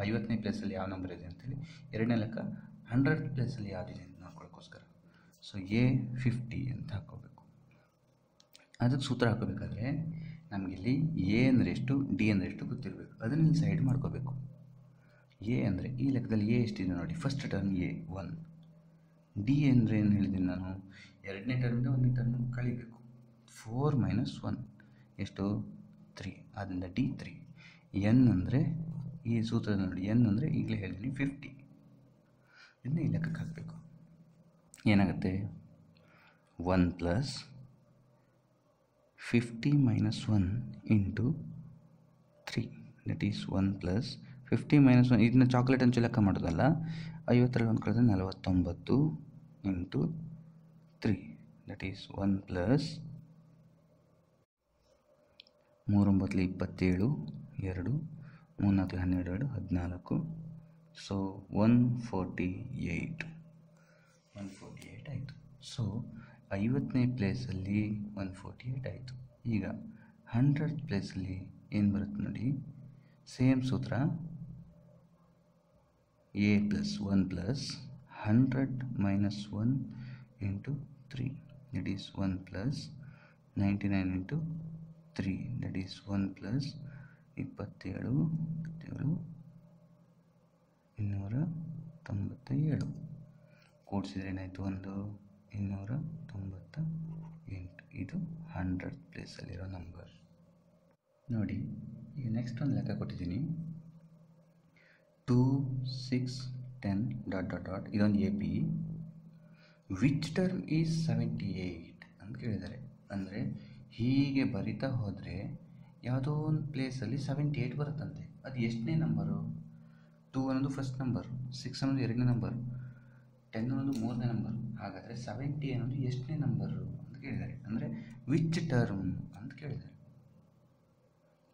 50ನೇ ಪ್ಲೇಸಲ್ಲಿ ಯಾವ ನಂಬರ್ ಇದೆ ಅಂತೇಳಿ, 2ನೇ ಲೆಕ್ಕ 100th ಪ್ಲೇಸಲ್ಲಿ ಯಾವುದಿದೆ ಅಂತ ನೋಡ್ಕೊಳ್ಳೋಕ್ಕೋಸ್ಕರ. ಸೊ A50 ಅಂತ ಹಾಕ್ಕೋಬೇಕು. ಅದಕ್ಕೆ ಸೂತ್ರ ಹಾಕೋಬೇಕಾದ್ರೆ ನಮಗಿಲ್ಲಿ ಎ ಅಂದರೆ ಎಷ್ಟು, ಡಿ ಅಂದರೆ ಎಷ್ಟು ಗೊತ್ತಿರಬೇಕು. ಅದನ್ನು ಇಲ್ಲಿ ಸೈಡ್ ಮಾಡ್ಕೋಬೇಕು. ಎ ಅಂದರೆ ಈ ಲೆಕ್ಕದಲ್ಲಿ ಎ ಎಷ್ಟಿದೆ ನೋಡಿ, ಫಸ್ಟ್ ಟರ್ಮ್ ಎ 1. ಡಿ ಅಂದರೆ ಏನು ಹೇಳಿದ್ದೀನಿ ನಾನು, 2ನೇ ಟರ್ಮಿಂದ 1ನೇ ಟರ್ಮ್ ಕಳಿಬೇಕು. 4 - 1 ಎಷ್ಟು 3, ಆದ್ದರಿಂದ ಡಿ 3. ಎನ್ ಅಂದರೆ ಈ ಸೂತ್ರದಲ್ಲಿ ನೋಡಿ, ಎನ್ ಅಂದರೆ ಈಗಲೇ ಹೇಳಿದ್ದೀನಿ 50. ಇದನ್ನ ಈ ಲೆಕ್ಕಕ್ಕೆ ಹಾಕಬೇಕು. ಏನಾಗುತ್ತೆ, 1 + 50 - 1 × 3 ದಟ್ ಈಸ್ 1 + 50 - 1. ಇದನ್ನ ಚಾಕ್ಲೇಟ್ ಹಂಚು ಲೆಕ್ಕ ಮಾಡೋದಲ್ಲ, 50ರಲ್ಲಿ 1 ಕಳೆದ್ರೆ 49 × 3 ದಟ್ ಈಸ್ 1 + 3 × 9 = 27, 2 3 × 4 = 12, 14. ಸೊ 148 ಆಯಿತು. ಸೊ 50ನೇ ಪ್ಲೇಸಲ್ಲಿ 148 ಆಯಿತು. ಈಗ 100th ಪ್ಲೇಸಲ್ಲಿ ಏನು ಬರುತ್ತೆ ನೋಡಿ, ಸೇಮ್ ಸೂತ್ರ, A + 1 + 100 - 1 × 3 that is 1 + 99 × 3 that is 1 + 27, 297. ಕೂಡಿಸಿದ್ರೆ ಏನಾಯಿತು, 1 298. ಇದು 100th ಪ್ಲೇಸಲ್ಲಿರೋ ನಂಬರ್ ನೋಡಿ. ಈಗ ನೆಕ್ಸ್ಟ್ ಒಂದು ಲೆಕ್ಕ ಕೊಟ್ಟಿದ್ದೀನಿ, 2 6 10 ... ಇದೊಂದು A P. Which term is 78 ಅಂತ ಕೇಳಿದ್ದಾರೆ. ಅಂದರೆ ಹೀಗೆ ಬರಿತಾ ಹೋದರೆ ಯಾವುದೋ ಒಂದು ಪ್ಲೇಸಲ್ಲಿ 78 ಬರುತ್ತಂತೆ. ಅದು ಎಷ್ಟನೇ ನಂಬರು? 2 ಅನ್ನೋದು ಫಸ್ಟ್ ನಂಬರ್, 6 ಅನ್ನೋದು 2ನೇ ನಂಬರ್, 10 ಅನ್ನೋದು 3ನೇ ನಂಬರ್. ಹಾಗಾದರೆ 70 ಅನ್ನೋದು ಎಷ್ಟನೇ ನಂಬರು ಅಂತ ಕೇಳಿದ್ದಾರೆ. ಅಂದರೆ ವಿಚ್ ಟರ್ಮ್ ಅಂತ ಕೇಳಿದ್ದಾರೆ.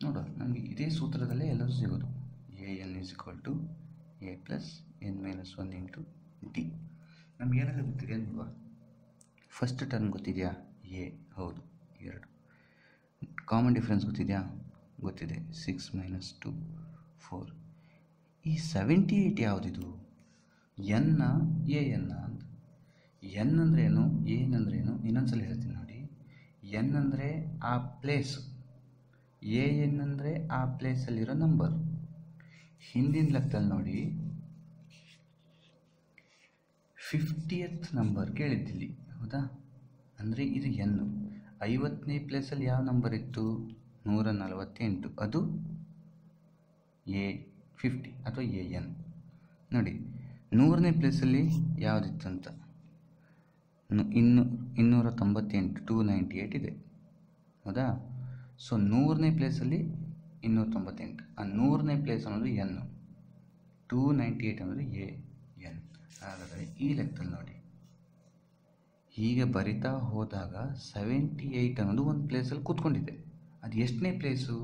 ನೋಡುವ, ನಮಗೆ ಇದೇ ಸೂತ್ರದಲ್ಲೇ ಎಲ್ಲರೂ ಸಿಗೋದು. AN = A + n - 1 × D. ನಮ್ಗೆ ಏನಾದರೂ ಗೊತ್ತಿದೆ ನೋಡುವ. ಫಸ್ಟ್ ಟರ್ಮ್ ಗೊತ್ತಿದೆಯಾ? ಎ, ಹೌದು 2. ಕಾಮನ್ ಡಿಫ್ರೆನ್ಸ್ ಗೊತ್ತಿದೆಯಾ? ಗೊತ್ತಿದೆ, 6 - 2 4. ಈ 78 ಯಾವುದಿದು? ಎನ್ನ ಎನ್ನ ಅಂತ. ಎನ್ ಅಂದರೆ ಏನು, ಎನ್ ಅಂದರೆ ಏನು, ಇನ್ನೊಂದ್ಸಲ ಹೇಳ್ತೀನಿ ನೋಡಿ. ಎನ್ ಅಂದರೆ ಆ ಪ್ಲೇಸು, AN ಅಂದರೆ ಆ ಪ್ಲೇಸಲ್ಲಿರೋ ನಂಬರ್. ಹಿಂದಿನ ಲೆಕ್ಕದಲ್ಲಿ ನೋಡಿ 50th ನಂಬರ್ ಕೇಳಿದ್ದಿಲ್ಲಿ, ಹೌದಾ? ಅಂದರೆ ಇದು ಎನ್ನು. 50ನೇ ಪ್ಲೇಸಲ್ಲಿ ಯಾವ ನಂಬರ್ ಇತ್ತು? 148. ಅದು A50 ಅಥವಾ AN. ನೋಡಿ 100ನೇ ಪ್ಲೇಸಲ್ಲಿ ಯಾವುದಿತ್ತು ಅಂತ, 298 298 ಇದೆ, ಹೌದಾ? ಸೊ 100ನೇ ಪ್ಲೇಸಲ್ಲಿ 298. ಆ 100ನೇ ಪ್ಲೇಸ್ ಅನ್ನೋದು ಎನ್, 298 ಅನ್ನೋದು AN. ಹಾಗಾದರೆ ಈ ಲೆಕ್ಕದಲ್ಲಿ ನೋಡಿ, ಹೀಗೆ ಬರಿತಾ ಹೋದಾಗ 78 ಅನ್ನೋದು ಒಂದು ಪ್ಲೇಸಲ್ಲಿ ಕೂತ್ಕೊಂಡಿದೆ. ಅದು ಎಷ್ಟನೇ ಪ್ಲೇಸು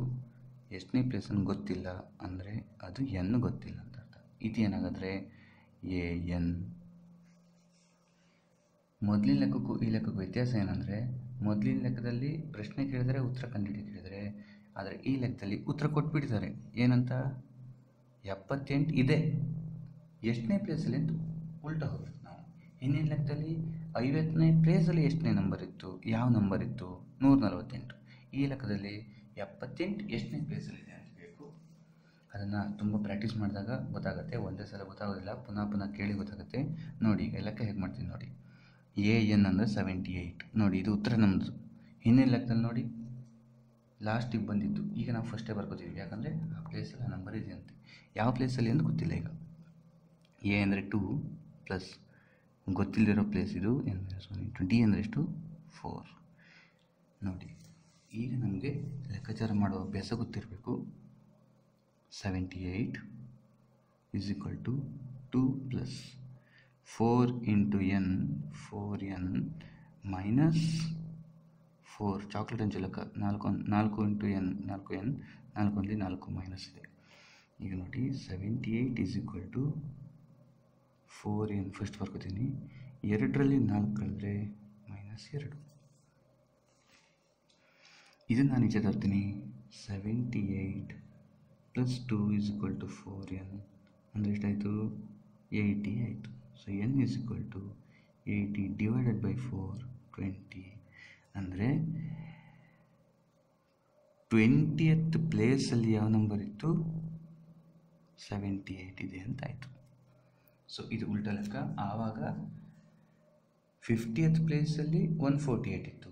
ಅಂತ ಗೊತ್ತಿಲ್ಲ ಅಂದರೆ ಅದು ಎನ್ ಗೊತ್ತಿಲ್ಲ ಅಂತ ಅರ್ಥ. ಇದೇನಾಗಾದರೆ AN. ಮೊದಲಿನ ಲೆಕ್ಕಕ್ಕೂ ಈ ಲೆಕ್ಕಕ್ಕೂ ವ್ಯತ್ಯಾಸ ಏನಂದರೆ, ಮೊದಲಿನ ಲೆಕ್ಕದಲ್ಲಿ ಪ್ರಶ್ನೆ ಕೇಳಿದರೆ ಉತ್ತರ ಕಂಡುಹಿಡಿದು ಕೇಳಿದರೆ, ಆದರೆ ಈ ಲೆಕ್ಕದಲ್ಲಿ ಉತ್ತರ ಕೊಟ್ಬಿಟ್ಟಿದ್ದಾರೆ. ಏನಂತ? 78 ಇದೆ, ಎಷ್ಟನೇ ಪ್ಲೇಸಲ್ಲಿ ಅಂತ ಉಲ್ಟಾ ಹೋಗ್ಬೇಕು ನಾವು. ಹಿಂದಿನ ಲೆಕ್ಕದಲ್ಲಿ 50ನೇ ಪ್ಲೇಸಲ್ಲಿ ಎಷ್ಟನೇ ನಂಬರ್ ಇತ್ತು, ಯಾವ ನಂಬರ್ ಇತ್ತು? 148. ಈ ಲೆಕ್ಕದಲ್ಲಿ 78 ಎಷ್ಟನೇ ಪ್ಲೇಸಲ್ಲಿದೆ ಅಂತ ಬೇಕು. ಅದನ್ನು ತುಂಬ ಪ್ರಾಕ್ಟೀಸ್ ಮಾಡಿದಾಗ ಗೊತ್ತಾಗುತ್ತೆ, ಒಂದೇ ಸಲ ಗೊತ್ತಾಗೋದಿಲ್ಲ, ಪುನಃ ಕೇಳಿ ಗೊತ್ತಾಗುತ್ತೆ. ನೋಡಿ ಈಗ ಲೆಕ್ಕ ಹೇಗೆ ಮಾಡ್ತೀನಿ ನೋಡಿ. AN ಅಂದರೆ 78 ನೋಡಿ, ಇದು ಉತ್ತರ ನಮ್ಮದು. ಹಿಂದಿನ ಲೆಕ್ಕದಲ್ಲಿ ನೋಡಿ ಲಾಸ್ಟಿಗೆ ಬಂದಿತ್ತು, ಈಗ ನಾವು ಫಸ್ಟೇ ಬರ್ಕೋತೀವಿ, ಯಾಕಂದರೆ ಆ ಪ್ಲೇಸಲ್ಲಿ ಆ ನಂಬರ್ ಇದೆ ಅಂತೆ. ಯಾವ ಪ್ಲೇಸಲ್ಲಿ ಅಂತ ಗೊತ್ತಿಲ್ಲ. ಈಗ A ಅಂದರೆ 2 ಪ್ಲಸ್ ಗೊತ್ತಿಲ್ಲದಿರೋ ಪ್ಲೇಸ್ ಇದು n - 1 × D ಅಂದರೆ ಎಷ್ಟು? 4. ನೋಡಿ ಈಗ ನಮಗೆ ಲೆಕ್ಕಾಚಾರ ಮಾಡುವ ಅಭ್ಯಾಸ ಗೊತ್ತಿರಬೇಕು. 78 = 2 + 4 × n 4n - 4 ಚಾಕ್ಲೇಟ್ ಹಂಚು ಲೆಕ್ಕ, 4 × n 4n 4 × 4 ಮೈನಸ್ ಇದೆ. ಈಗ ನೋಡಿ 78 = 4n ಫಸ್ಟ್ ಬರ್ಕೋತೀನಿ, 2ರಲ್ಲಿ 4 ಕಳೆದ್ರೆ -2. ಇದನ್ನು ನಾನು ಈಚೆ ತರ್ತೀನಿ, 78 plus 2 is equal to 4n ಅಂದರೆ ಎಷ್ಟಾಯಿತು 80 ಆಯಿತು. So n is equal to 80 divided by 4 20 ಅಂದರೆ 20th ಪ್ಲೇಸಲ್ಲಿ ಯಾವ ನಂಬರ್ ಇತ್ತು 78 ಇದೆ ಅಂತ ಆಯಿತು. ಸೊ ಇದು ಉಲ್ಟಾ ಲೆಕ್ಕ. ಆವಾಗ 50th ಪ್ಲೇಸಲ್ಲಿ 148 ಇತ್ತು,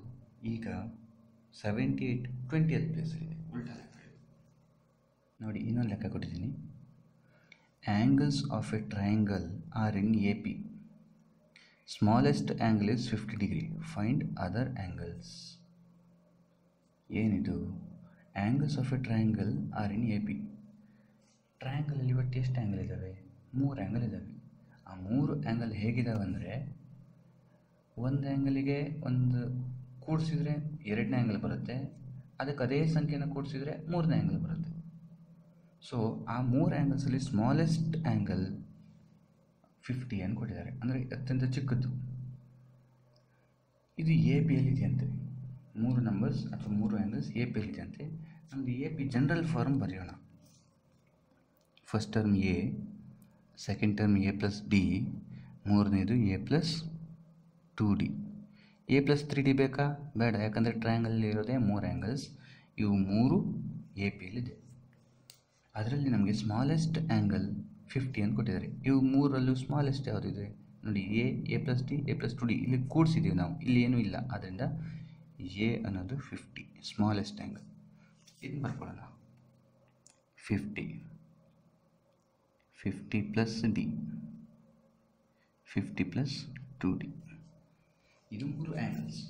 ಈಗ 78 20th ಪ್ಲೇಸಲ್ಲಿದೆ, ಉಲ್ಟಾ ಲೆಕ್ಕ. ನೋಡಿ ಇನ್ನೊಂದು ಲೆಕ್ಕ ಕೊಟ್ಟಿದ್ದೀನಿ. Angles of a triangle are in A P. Smallest angle is 50 degree. Find other angles. ಏನಿದು? Angles of a triangle are in A P. ಟ್ರಯಾಂಗಲಲ್ಲಿ ಒಟ್ಟು ಎಷ್ಟು ಆ್ಯಂಗಲ್ ಇದ್ದಾವೆ? 3 ಆ್ಯಂಗಲ್ ಇದ್ದಾವೆ. ಆ 3 ಆ್ಯಂಗಲ್ ಹೇಗಿದ್ದಾವೆ ಅಂದರೆ, ಒಂದು ಆ್ಯಂಗಲಿಗೆ ಒಂದು ಕೂಡಿಸಿದರೆ 2ನೇ ಆ್ಯಂಗಲ್ ಬರುತ್ತೆ, ಅದಕ್ಕೆ ಅದೇ ಸಂಖ್ಯೆನ ಕೂಡಿಸಿದರೆ 3ನೇ ಆ್ಯಂಗಲ್ ಬರುತ್ತೆ. ಸೊ ಆ 3 ಆ್ಯಂಗಲ್ಸಲ್ಲಿ ಸ್ಮಾಲೆಸ್ಟ್ ಆ್ಯಂಗಲ್ 50 ಅನ್ನು ಕೊಟ್ಟಿದ್ದಾರೆ, ಅಂದರೆ ಅತ್ಯಂತ ಚಿಕ್ಕದ್ದು. ಇದು ಎ ಪಿಯಲ್ಲಿದೆಯಂತೆ. 3 ನಂಬರ್ಸ್ ಅಥವಾ 3 ಆ್ಯಂಗಲ್ಸ್ ಎ ಪಿಯಲ್ಲಿದೆಯಂತೆ. ನಮ್ಮದು ಎ ಪಿ ಜನರಲ್ ಫಾರ್ಮ್ ಬರೆಯೋಣ. First term A, second term A plus D, ಮೂರನೇದು A plus 2d. A plus 3d ಬೇಕಾ? ಬೇಡ, ಯಾಕಂದರೆ ಟ್ರಯಾಂಗಲಲ್ಲಿ ಇರೋದೇ 3 ಆ್ಯಂಗಲ್ಸ್. ಇವು 3 ಎ ಪಿಯಲ್ಲಿದೆ. ಅದರಲ್ಲಿ ನಮಗೆ ಸ್ಮಾಲೆಸ್ಟ್ ಆ್ಯಂಗಲ್ 50 ಅಂತ ಕೊಟ್ಟಿದ್ದಾರೆ. ಇವು 3ರಲ್ಲೂ ಸ್ಮಾಲೆಸ್ಟ್ ಯಾವುದಿದೆ ನೋಡಿ, A plus D, A plus 2d. ಇಲ್ಲಿ ಕೂಡಿಸಿದ್ದೀವಿ ನಾವು, ಇಲ್ಲಿ ಏನೂ ಇಲ್ಲ, ಆದ್ದರಿಂದ ಎ ಅನ್ನೋದು 50 ಸ್ಮಾಲೆಸ್ಟ್ ಆ್ಯಂಗಲ್. ಇದು ಬರ್ಕೊಳ್ಳೋಣ. 50 ಪ್ಲಸ್ ಡಿ, 50 ಪ್ಲಸ್ 2d. ಇದು 3 ಆ್ಯಂಗಲ್ಸ್.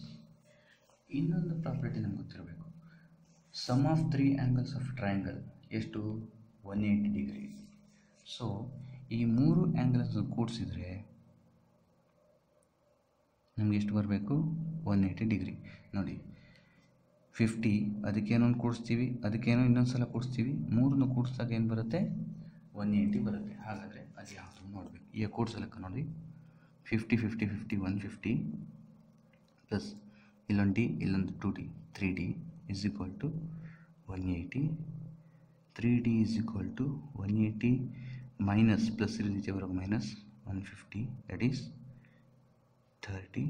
ಇನ್ನೊಂದು ಪ್ರಾಪರ್ಟಿ ನಮ್ಗೆ ಗೊತ್ತಿರಬೇಕು. Sum of 3 angles of triangle ಎಷ್ಟು? 180 ಡಿಗ್ರಿ. ಸೊ ಈ 3 ಆ್ಯಂಗಲ್ಸ್ ಕೂಡಿಸಿದರೆ ನಮ್ಗೆ ಎಷ್ಟು ಬರಬೇಕು? 180 ಡಿಗ್ರಿ. ನೋಡಿ 50, ಅದಕ್ಕೇನೋ ಒಂದು ಕೂಡಿಸ್ತೀವಿ, ಅದಕ್ಕೇನೋ ಇನ್ನೊಂದು ಸಲ ಕೂಡಿಸ್ತೀವಿ, 3 ಕೂಡಿಸಿದಾಗ ಏನು ಬರುತ್ತೆ? 180 ಬರುತ್ತೆ. ಹಾಗಾದರೆ ಅದು ಯಾವುದು ನೋಡಬೇಕು. ಈಗ ಕೂಡಿಸಲಕ್ಕ ನೋಡಿ, 50 50 50 150 ಪ್ಲಸ್ ಇಲ್ಲೊಂದು ಡಿ, ಇಲ್ಲೊಂದು 2d, 3d is equal to 180. 3d is equal to 180 minus plus ರೀತಿಯವರೆಗೂ minus 150, that is 30.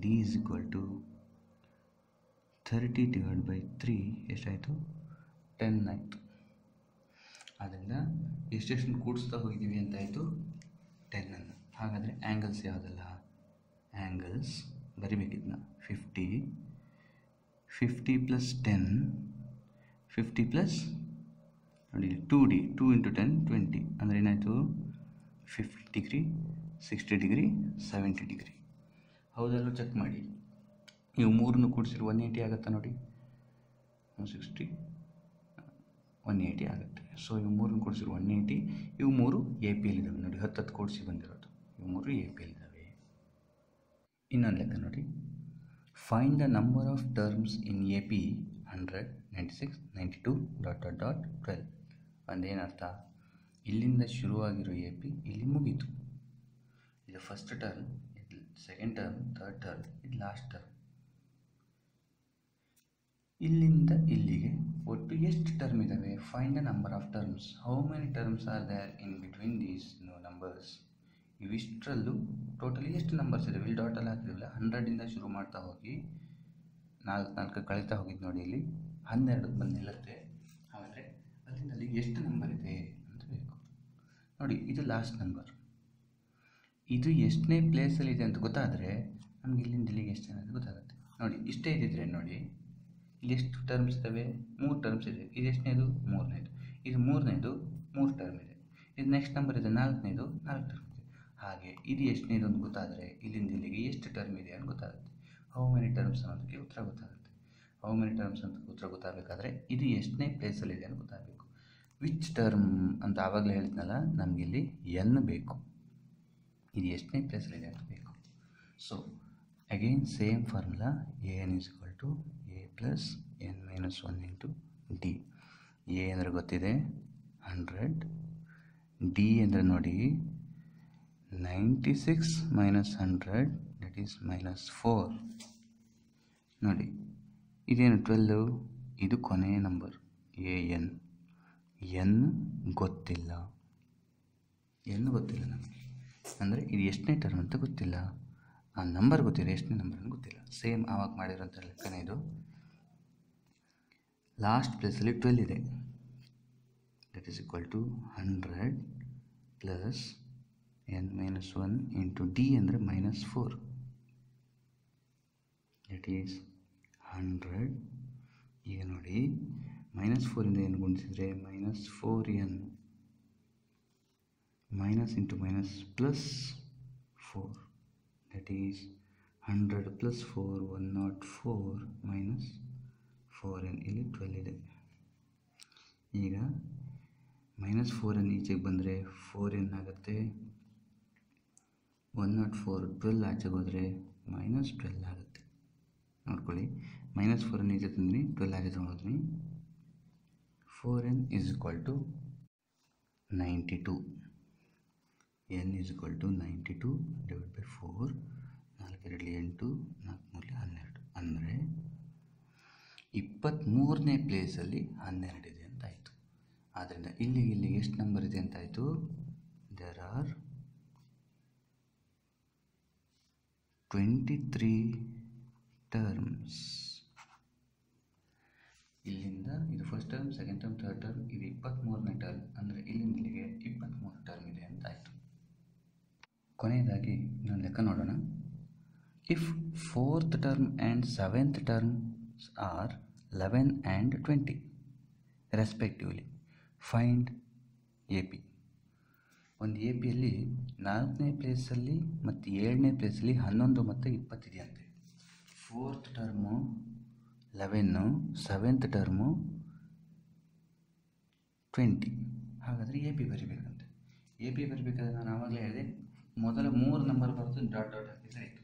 d is equal to 30 divide by 3 ಎಷ್ಟಾಯಿತು? 10 ಆಯಿತು. ಆದ್ದರಿಂದ ಎಷ್ಟೆಷ್ಟು ಕೂಡಿಸ್ತಾ ಹೋಗಿದ್ದೀವಿ ಅಂತಾಯಿತು? 10 ಅನ್ನು. ಹಾಗಾದರೆ ಆ್ಯಂಗಲ್ಸ್ ಯಾವುದಲ್ಲ? ಆ್ಯಂಗಲ್ಸ್ ಬರಿಬೇಕಿದ್ನ 50 ಪ್ಲಸ್ 10, 50 ಪ್ಲಸ್ ನೋಡಿ 2d, 2 × 10 20, ಅಂದರೆ ಏನಾಯಿತು? 50 ಡಿಗ್ರಿ, 60 ಡಿಗ್ರಿ, 70 ಡಿಗ್ರಿ. ಹೌದಲ್ಲೂ ಚೆಕ್ ಮಾಡಿ. ಇವು 3 ಕೂಡಿಸಿದ್ರೆ 180 ಆಗುತ್ತಾ ನೋಡಿ, 60 180 ಆಗುತ್ತೆ. ಸೊ ಇವು 3 ಕೂಡಿಸಿದ್ರೆ 180. ಇವು 3 ಎ ಪಿಯಲ್ಲಿದ್ದಾವೆ ನೋಡಿ, 10 ಕೂಡಿಸಿ ಬಂದಿರೋದು. ಇವು 3 ಎ ಪಿಯಲ್ಲಿದ್ದಾವೆ. ಇನ್ನೊಂದು ಲೆಕ್ಕ ನೋಡಿ. Find the number of terms in A P 100, 96, 92 ... 12. ಒಂದೇನರ್ಥ? ಇಲ್ಲಿಂದ ಶುರುವಾಗಿರೋ ಎ ಪಿ ಇಲ್ಲಿ ಮುಗೀತು. ಇದು ಫಸ್ಟ್ ಟರ್ಮ್, ಇದು ಸೆಕೆಂಡ್ ಟರ್ಮ್, ಥರ್ಡ್ ಟರ್ಮ್, ಇದು ಲಾಸ್ಟ್ ಟರ್ಮ್. ಇಲ್ಲಿಂದ ಇಲ್ಲಿಗೆ ಒಟ್ಟು ಎಷ್ಟು ಟರ್ಮ್ ಇದ್ದಾವೆ? Find the number of terms. How many terms are there in between these numbers. ಇವಿಷ್ಟರಲ್ಲೂ ಟೋಟಲಿ ಎಷ್ಟು ನಂಬರ್ಸ್ ಇದ್ದಾವೆ? ಇಲ್ಲಿ ಡಾಟಲ್ಲಿ ಹಾಕಿದ್ವಿಲ್ಲ, 100ಇಂದ ಶುರು ಮಾಡ್ತಾ ಹೋಗಿ 4 ಕಳೀತಾ ಹೋಗಿದ್ದು ನೋಡಿ, ಇಲ್ಲಿ 12 ಬಂದು ನಿಲ್ಲುತ್ತೆ. ಹಾಗಾದರೆ ಅಲ್ಲಿಂದ ಅಲ್ಲಿಗೆ ಎಷ್ಟು ನಂಬರ್ ಇದೆ ಅಂತ ಬೇಕು ನೋಡಿ. ಇದು ಲಾಸ್ಟ್ ನಂಬರ್. ಇದು ಎಷ್ಟನೇ ಪ್ಲೇಸಲ್ಲಿದೆ ಅಂತ ಗೊತ್ತಾದರೆ ನಮ್ಗೆ ಇಲ್ಲಿಂದ ಇಲ್ಲಿಗೆ ಎಷ್ಟು ಅನ್ನೋದು ಗೊತ್ತಾಗುತ್ತೆ. ನೋಡಿ ಇಷ್ಟೇ ಇದ್ದಿದ್ರೆ ನೋಡಿ, ಇಲ್ಲಿ ಎಷ್ಟು ಟರ್ಮ್ಸ್ ಇದ್ದಾವೆ? 3 ಟರ್ಮ್ಸ್ ಇದೆ. ಇದು ಎಷ್ಟನೇದು? 3ನೇದು. ಇದು 3ನೇದು, 3 ಟರ್ಮ್ ಇದೆ. ಇದು ನೆಕ್ಸ್ಟ್ ನಂಬರ್ ಇದೆ 4ನೇದು, 4 ಟರ್ಮ್ ಇದೆ. ಹಾಗೆ ಇದು ಎಷ್ಟನೇದು ಅಂತ ಗೊತ್ತಾದರೆ ಇಲ್ಲಿಂದ ಇಲ್ಲಿಗೆ ಎಷ್ಟು ಟರ್ಮ್ ಇದೆ ಅಂತ ಗೊತ್ತಾಗುತ್ತೆ. ಹೌ ಮೆನಿ ಟರ್ಮ್ಸ್ ಅನ್ನೋದಕ್ಕೆ ಉತ್ತರ ಗೊತ್ತಾಗುತ್ತೆ. ಹೌ ಮೆನಿ ಟರ್ಮ್ಸ್ ಅಂತ ಉತ್ತರ ಗೊತ್ತಾಗಬೇಕಾದ್ರೆ ಇದು ಎಷ್ಟನೇ ಪ್ಲೇಸಲ್ಲಿದೆ ಅಂತ ಗೊತ್ತಾಗಬೇಕು. ವಿಚ್ ಟರ್ಮ್ ಅಂತ ಆವಾಗಲೇ ಹೇಳಿದ್ನಲ್ಲ, ನಮಗಿಲ್ಲಿ ಎನ್ ಬೇಕು. ಇದು ಎಷ್ಟನೇ ಪ್ಲೇಸಲ್ಲಿದೆ ಅಂತ ಬೇಕು. So again same formula, n is equal to a plus n minus 1 into d. A ಅಂದರೆ ಗೊತ್ತಿದೆ 100, ಡಿ ಅಂದರೆ ನೋಡಿ 96 ಮೈನಸ್ 100, ದಟ್ ಈಸ್ -4. ನೋಡಿ ಇದೇನು 12, ಇದು ಕೊನೆಯ ನಂಬರ್ ಎನ್. ಎನ್ ಗೊತ್ತಿಲ್ಲ, ಎನ್ ಗೊತ್ತಿಲ್ಲ ನಮಗೆ, ಅಂದರೆ ಇದು ಎಷ್ಟನೇ ಟರ್ಮ್ ಅಂತ ಗೊತ್ತಿಲ್ಲ. ಆ ನಂಬರ್ ಗೊತ್ತಿಲ್ಲ, ಎಷ್ಟನೇ ನಂಬರ್ ಅಂತ ಗೊತ್ತಿಲ್ಲ. ಸೇಮ್ ಆವಾಗ ಮಾಡಿರೋಂಥ ಲೆಕ್ಕನೇ ಇದು. ಲಾಸ್ಟ್ ಪ್ಲೇಸಲ್ಲಿ 12 ಇದೆ. That is equal to 100 plus n minus 1 into d ಅಂದರೆ -4. That is 100. ಈಗ ನೋಡಿ -4ಇಂದ ಏನು ಗುಣಿಸಿದರೆ -4n minus into minus plus 4. That is 100 plus 4 104 minus 4n. ಇಲ್ಲಿ 12 ಇದೆ. ಈಗ -4n ಈಚೆಗೆ ಬಂದರೆ 4n ಆಗುತ್ತೆ. 104 12 ಆಚೆಗೆ ಹೋದರೆ -12 ಆಗುತ್ತೆ. ನೋಡ್ಕೊಳ್ಳಿ, -4n ಈಚೆ ತಂದ್ರಿ, 12 ಆಚೆ ತೊಗೊಂಡ್ರಿ. 4n is equal to 92. n is equal to 92 divide by 4. 4 2 8, 4 3 12. ಅಂದರೆ 23ನೇ ಪ್ಲೇಸಲ್ಲಿ 12 ಇದೆ ಅಂತ ಆಯಿತು. ಆದ್ದರಿಂದ ಇಲ್ಲಿಗೆ ಎಷ್ಟು ನಂಬರ್ ಇದೆ ಅಂತ ಆಯಿತು? There are 23 terms. ಇಲ್ಲಿಂದ ಇದು first term, second term, third term, ಇದು 23ನೇ ಟರ್ಮ್. ಅಂದರೆ ಇಲ್ಲಿಂದ ಇಲ್ಲಿಗೆ 23 ಟರ್ಮ್ ಇದೆ ಅಂತ ಆಯಿತು. ಕೊನೆಯದಾಗಿ ನಾವು ಲೆಕ್ಕ ನೋಡೋಣ. If 4th term and 7th terms are 11 and 20 respectively, find A P. ಒಂದು ಎ ಪಿಯಲ್ಲಿ 4ನೇ ಪ್ಲೇಸಲ್ಲಿ ಮತ್ತು 7ನೇ ಪ್ಲೇಸಲ್ಲಿ 11 ಮತ್ತು 20 ಇದೆಯಂತೆ. 4th term 11, 7th term 20. ಹಾಗಾದರೆ ಎ ಪಿ ಬರಿಬೇಕಂತೆ. ಎ ಪಿ ಬರಿಬೇಕಾದ್ರೆ ನಾನು ಆವಾಗಲೇ ಹೇಳಿದೆ, ಮೊದಲ 3 ನಂಬರ್ ಬರೆದು ಡಾಟ್ ಡಾಟ್ ಹಾಕಿದರೆ ಆಯಿತು.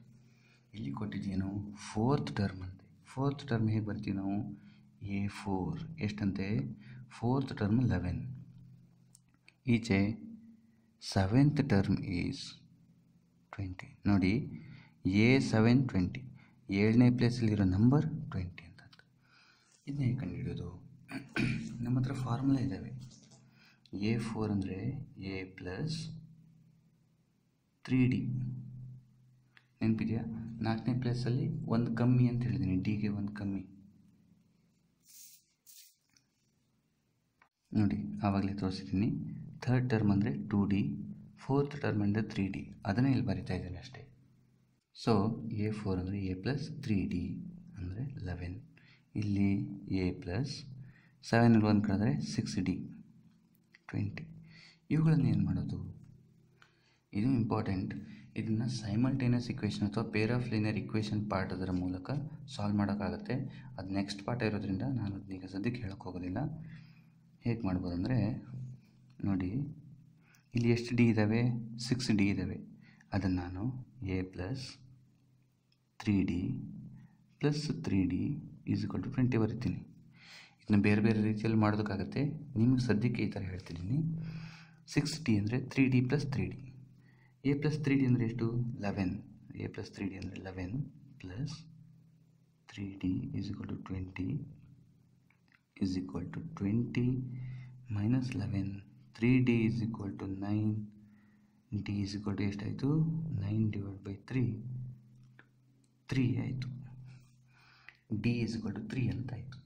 ಇಲ್ಲಿ ಕೊಟ್ಟಿದ್ದೇನು? 4th ಟರ್ಮ್ ಅಂತೆ. 4th ಟರ್ಮ್ ಹೇಗೆ ಬರ್ತೀವಿ ನಾವು? A4 ಎಷ್ಟಂತೆ? 4th term 11. ಈಚೆ 7th ಟರ್ಮ್ ಈಸ್ 20. ನೋಡಿ, A7 20, 7ನೇ ಪ್ಲೇಸಲ್ಲಿರೋ ನಂಬರ್ 20 ಅಂತ. ಇದನ್ನ ಹೇಗೆ ಕಂಡುಹಿಡಿಯೋದು? ನಮ್ಮ ಹತ್ರ ಫಾರ್ಮುಲಾ ಇದ್ದಾವೆ. A4 ಅಂದರೆ A ಪ್ಲಸ್ 3D. ನೆನಪಿದೆಯಾ? 4ನೇ ಪ್ಲೇಸಲ್ಲಿ ಒಂದು ಕಮ್ಮಿ ಅಂತ ಹೇಳಿದ್ದೀನಿ, ಡಿಗೆ ಒಂದು ಕಮ್ಮಿ. ನೋಡಿ, ಆವಾಗಲೇ ತೋರಿಸಿದ್ದೀನಿ. ಥರ್ಡ್ ಟರ್ಮ್ ಅಂದರೆ 2D, 4th ಟರ್ಮ್ ಅಂದರೆ 3D. ಅದನ್ನೇ ಇಲ್ಲಿ ಬರಿತಾ ಇದ್ದೇನೆ ಅಷ್ಟೇ. ಸೊ A4 ಅಂದರೆ A ಪ್ಲಸ್ 3D ಅಂದರೆ 11. ಇಲ್ಲಿ A ಪ್ಲಸ್ 7 1 ಕಳೆದ್ರೆ 6D 20. ಇವುಗಳನ್ನು ಏನು ಮಾಡೋದು? ಇದು ಇಂಪಾರ್ಟೆಂಟ್. ಇದನ್ನು ಸೈಮಲ್ಟೇನಿಯಸ್ ಇಕ್ವೇಷನ್ ಅಥವಾ pair of linear equation part ಅದರ ಮೂಲಕ ಸಾಲ್ವ್ ಮಾಡೋಕ್ಕಾಗುತ್ತೆ. ಅದು ನೆಕ್ಸ್ಟ್ ಪಾರ್ಟ್ ಇರೋದ್ರಿಂದ ನಾನು ಅದನ್ನೀಗ ಸದ್ಯಕ್ಕೆ ಹೇಳೋಕ್ಕೆ ಹೋಗೋದಿಲ್ಲ. ಹೇಗೆ ಮಾಡ್ಬೋದು ಅಂದರೆ, ನೋಡಿ, ಇಲ್ಲಿ ಎಷ್ಟು ಡಿ ಇದ್ದಾವೆ? 6D ಇದ್ದಾವೆ. ಅದನ್ನು ನಾನು A plus 3D plus 3D is equal to 20 ಬರಿತೀನಿ. ಇದನ್ನು ಬೇರೆ ಬೇರೆ ರೀತಿಯಲ್ಲಿ ಮಾಡೋದಕ್ಕಾಗುತ್ತೆ. ನಿಮಗೆ ಸದ್ಯಕ್ಕೆ ಈ ಥರ ಹೇಳ್ತಿದ್ದೀನಿ. 6D ಅಂದರೆ 3D plus 3D. A plus 3D ಅಂದರೆ ಎಷ್ಟು? 11. A ಪ್ಲಸ್ 3D ಅಂದರೆ 11 plus 3D is equal to 20 is equal to 20 minus 11. 3D is equal to 9. D is equal to ಎಷ್ಟಾಯಿತು? 9 ಡಿವೈಡ್ ಬೈ 3 ಆಯಿತು. D ಈಸ್ ಈಕ್ವಲ್ ಟು 3 ಅಂತ ಆಯಿತು.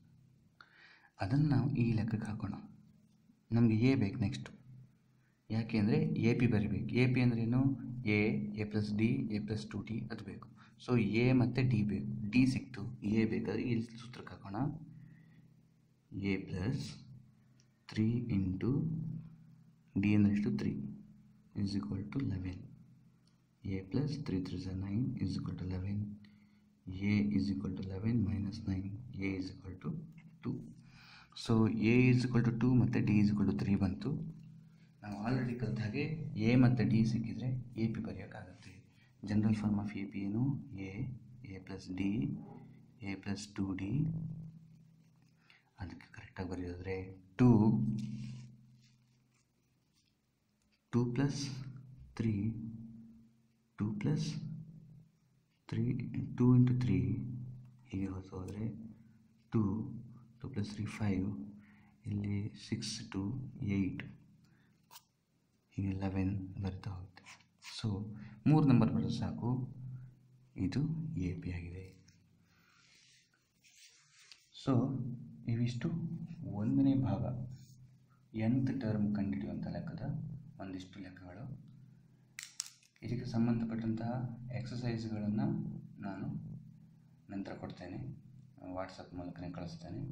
ಅದನ್ನು ನಾವು ಈ ಲೆಕ್ಕಕ್ಕೆ ಹಾಕೋಣ. ನಮಗೆ ಎ ಬೇಕು ನೆಕ್ಸ್ಟು. ಯಾಕೆ ಅಂದರೆ ಎ ಪಿ ಬರಿಬೇಕು. ಎ ಪಿ ಅಂದ್ರೇನು? A plus D, A plus 2D ಅದು ಬೇಕು. ಸೊ ಎ ಮತ್ತು ಡಿ ಬೇಕು. ಡಿ ಸಿಕ್ತು, ಎ ಬೇಕಾದರೆ ಇಲ್ಲಿ ಸೂತ್ರಕ್ಕೆ ಹಾಕೋಣ. ಎ ಪ್ಲಸ್ 3 ಇಂಟು ಡಿ ಅಂದರೆ ಎಷ್ಟು? 3 is equal to 11. A plus 3 3 9 is equal to 11. A is equal to 11 minus 9. A is equal to 2. So a is equal to 2 ಮತ್ತು D is equal to 3 ಬಂತು. ನಾವು already ಕಲಿತ ಹಾಗೆ A ಮತ್ತು D ಸಿಕ್ಕಿದರೆ A P ಬರೆಯೋಕ್ಕಾಗುತ್ತೆ. General form of A P ಏನು? A plus D, A plus 2D. ಅದಕ್ಕೆ ಕರೆಕ್ಟಾಗಿ ಬರೆಯೋದ್ರೆ 2 ಪ್ಲಸ್ 3, 2 ಪ್ಲಸ್ 3, 2 ಇಂಟು 3 ಹೀಗೆ ಹೋದರೆ 2 2 + 3 5, ಇಲ್ಲಿ 6 to 8 ಹೀಗೆ 11 ಬರ್ತಾ ಹೋಗುತ್ತೆ. ಸೊ 3 ನಂಬರ್ ಬರೋದು ಸಾಕು, ಇದು ಎ ಬಿ ಆಗಿದೆ. ಸೊ ಇವಿಷ್ಟು 1ನೇ ಭಾಗ nth ಟರ್ಮ್ ಕಂಡುಹಿಡಿಯುವಂಥ ಲೆಕ್ಕದ ಒಂದಿಷ್ಟು ಲೆಕ್ಕಗಳು. ಇದಕ್ಕೆ ಸಂಬಂಧಪಟ್ಟಂತಹ ಎಕ್ಸಸೈಸ್ಗಳನ್ನು ನಾನು ನಂತರ ಕೊಡ್ತೇನೆ, ವಾಟ್ಸಪ್ ಮೂಲಕನೇ ಕಳಿಸ್ತೇನೆ.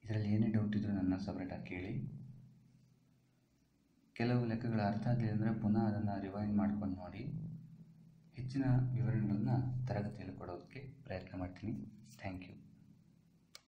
ಇದರಲ್ಲಿ ಏನೇ ಡೌಟ್ ಇದ್ದರೂ ನನ್ನ ಸಪ್ರೇಟಾಗಿ ಕೇಳಿ. ಕೆಲವು ಲೆಕ್ಕಗಳ ಅರ್ಥ ಆಗಲಿಲ್ಲ ಅಂದರೆ ಪುನಃ ಅದನ್ನು ರಿವೈಂಡ್ ಮಾಡ್ಕೊಂಡು ನೋಡಿ. ಹೆಚ್ಚಿನ ವಿವರಣೆಗಳನ್ನು ತರಗತಿಯಲ್ಲಿ ಕೊಡೋದಕ್ಕೆ ಪ್ರಯತ್ನ ಮಾಡ್ತೀನಿ. Thank you.